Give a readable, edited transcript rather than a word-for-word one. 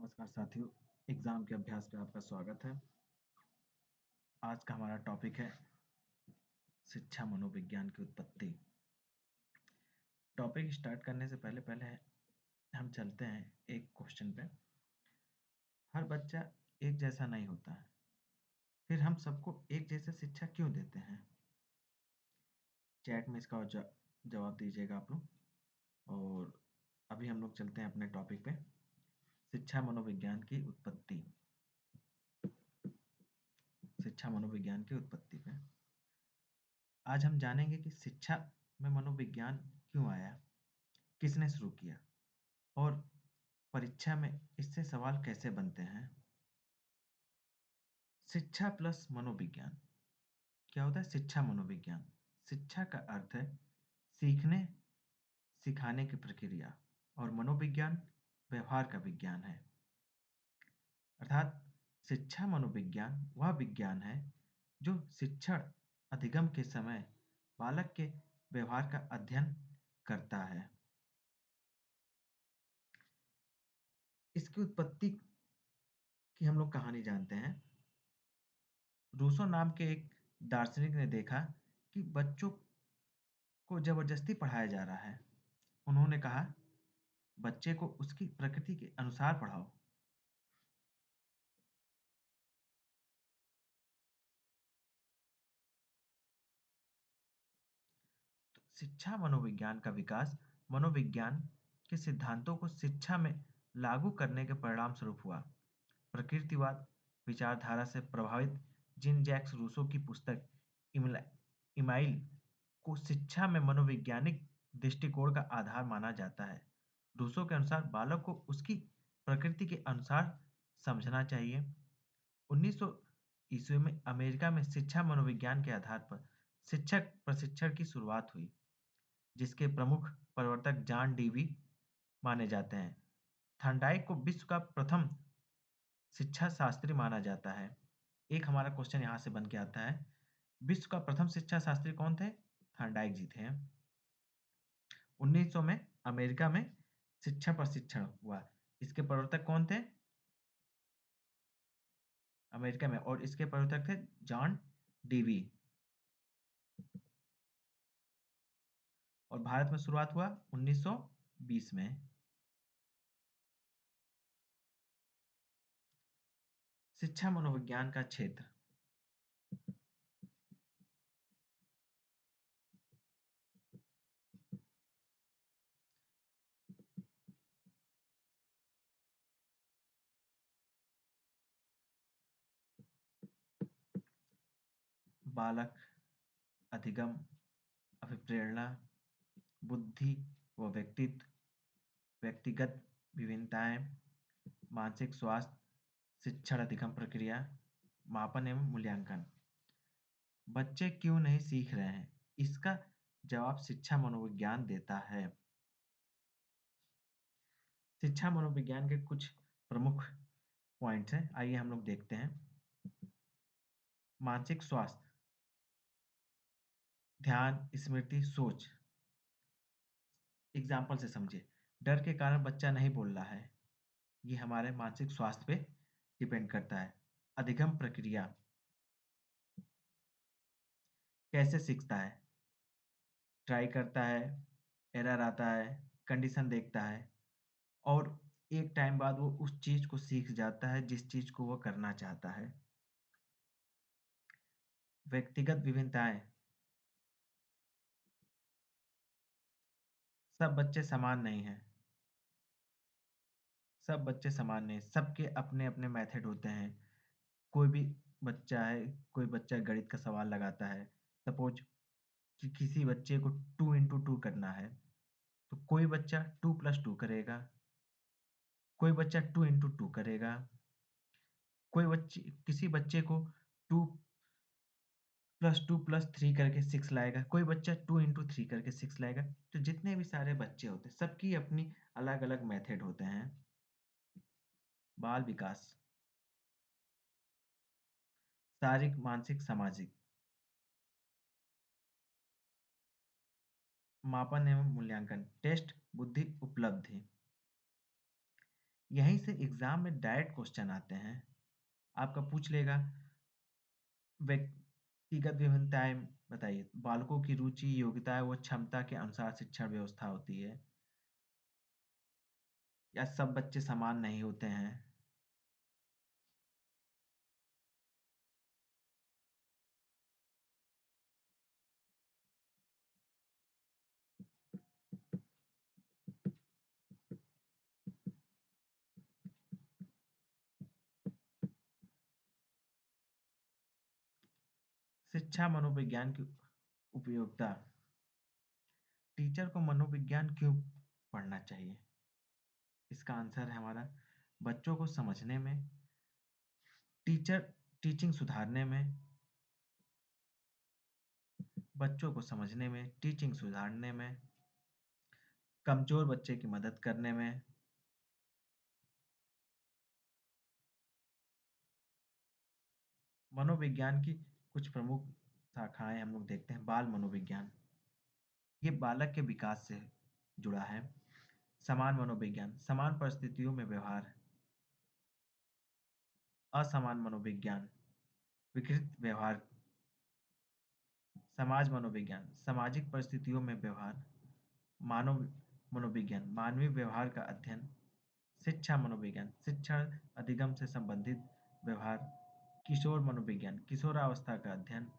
नमस्कार साथियों, एग्जाम के अभ्यास पे आपका स्वागत है। आज का हमारा टॉपिक है शिक्षा मनोविज्ञान की उत्पत्ति। टॉपिक स्टार्ट करने से पहले पहले हम चलते हैं एक क्वेश्चन पे। हर बच्चा एक जैसा नहीं होता है, फिर हम सबको एक जैसे शिक्षा क्यों देते हैं? चैट में इसका जवाब दीजिएगा आप लोग। और अभी हम लोग चलते हैं अपने टॉपिक पे, शिक्षा मनोविज्ञान की उत्पत्ति। शिक्षा मनोविज्ञान की उत्पत्ति पे आज हम जानेंगे कि शिक्षा में मनोविज्ञान क्यों आया, किसने शुरू किया और परीक्षा में इससे सवाल कैसे बनते हैं। शिक्षा प्लस मनोविज्ञान क्या होता है? शिक्षा मनोविज्ञान, शिक्षा का अर्थ है सीखने सिखाने की प्रक्रिया और मनोविज्ञान व्यवहार का विज्ञान है। अर्थात शिक्षा मनोविज्ञान वह विज्ञान है जो शिक्षण अधिगम के समय बालक के व्यवहार का अध्ययन करता है। इसकी उत्पत्ति की हम लोग कहानी जानते हैं। रूसो नाम के एक दार्शनिक ने देखा कि बच्चों को जबरदस्ती पढ़ाया जा रहा है। उन्होंने कहा, बच्चे को उसकी प्रकृति के अनुसार पढ़ाओ। तो शिक्षा मनोविज्ञान का विकास मनोविज्ञान के सिद्धांतों को शिक्षा में लागू करने के परिणाम स्वरूप हुआ। प्रकृतिवाद विचारधारा से प्रभावित जीन जैक्स रूसो की पुस्तक इमाइल को शिक्षा में मनोवैज्ञानिक दृष्टिकोण का आधार माना जाता है। रूसो के अनुसार बालक को उसकी प्रकृति के अनुसार समझना चाहिए। 1900 ईस्वी में अमेरिका में शिक्षा मनोविज्ञान के आधार पर शिक्षक प्रशिक्षण की शुरुआत हुई, जिसके प्रमुख प्रवर्तक जॉन डीवी माने जाते हैं। थॉर्नडाइक को विश्व का प्रथम शिक्षा शास्त्री माना जाता है। एक हमारा क्वेश्चन यहाँ से बन के आता है, विश्व का प्रथम शिक्षा शास्त्री कौन थे? थॉर्नडाइक जी थे। 1900 में अमेरिका में शिक्षा प्रशिक्षण हुआ। इसके प्रवर्तक कौन थे? अमेरिका में, और इसके प्रवर्तक थे जॉन डीवी। और भारत में शुरुआत हुआ 1920 में। शिक्षा मनोविज्ञान का क्षेत्र। बालक, अधिगम, अभिप्रेरणा, बुद्धि व व्यक्तित्व, व्यक्तिगत विभिन्नताएं, मानसिक स्वास्थ्य, शिक्षण अधिगम प्रक्रिया, मापन एवं मूल्यांकन। बच्चे क्यों नहीं सीख रहे हैं, इसका जवाब शिक्षा मनोविज्ञान देता है। शिक्षा मनोविज्ञान के कुछ प्रमुख पॉइंट्स हैं, आइए हम लोग देखते हैं। मानसिक स्वास्थ्य, ध्यान, स्मृति, सोच। एग्जाम्पल से समझिए। डर के कारण बच्चा नहीं बोल रहा है, ये हमारे मानसिक स्वास्थ्य पे डिपेंड करता है। अधिगम प्रक्रिया, कैसे सीखता है? ट्राई करता है, एरर आता है, कंडीशन देखता है, और एक टाइम बाद वो उस चीज को सीख जाता है जिस चीज को वो करना चाहता है। व्यक्तिगत विभिन्नताएं, सब बच्चे समान नहीं हैं। सब बच्चे समान नहीं, सबके अपने अपने मेथड होते हैं। कोई भी बच्चा है, कोई बच्चा गणित का सवाल लगाता है, सपोज कि किसी बच्चे को 2 into 2 करना है, तो कोई बच्चा 2+2 करेगा, कोई बच्चा 2 into 2 करेगा, कोई बच्चे किसी बच्चे को 2+2+3 करके 6 लाएगा, कोई बच्चा 2 into 3 करके 6 लाएगा। तो जितने भी सारे बच्चे होते हैं, सबकी अपनी अलग अलग मेथड होते हैं। बाल विकास, शारीरिक, मानसिक, सामाजिक, मापन एवं मूल्यांकन, टेस्ट, बुद्धि, उपलब्धि। यहीं से एग्जाम में डायरेक्ट क्वेश्चन आते हैं। आपका पूछ लेगा व्यक्तिगत विभिन्नताएं बताइए। बालकों की रुचि, योग्यता व क्षमता के अनुसार शिक्षण व्यवस्था होती है, या सब बच्चे समान नहीं होते हैं। शिक्षा मनोविज्ञान की उपयोगिता। टीचर को मनोविज्ञान क्यों पढ़ना चाहिए? इसका आंसर है हमारा बच्चों को समझने में, टीचर टीचिंग सुधारने में, बच्चों को समझने में, टीचिंग सुधारने में, कमजोर बच्चे की मदद करने में। मनोविज्ञान की कुछ प्रमुख शाखाएं हम लोग देखते हैं। बाल मनोविज्ञान, ये बालक के विकास से जुड़ा है। समान मनोविज्ञान, समान परिस्थितियों में व्यवहार। असमान मनोविज्ञान, विकृत व्यवहार। समाज मनोविज्ञान, सामाजिक परिस्थितियों में व्यवहार। मानव मनोविज्ञान, मानवीय व्यवहार का अध्ययन। शिक्षा मनोविज्ञान, शिक्षण अधिगम से संबंधित व्यवहार। किशोर मनोविज्ञान, किशोरावस्था का अध्ययन।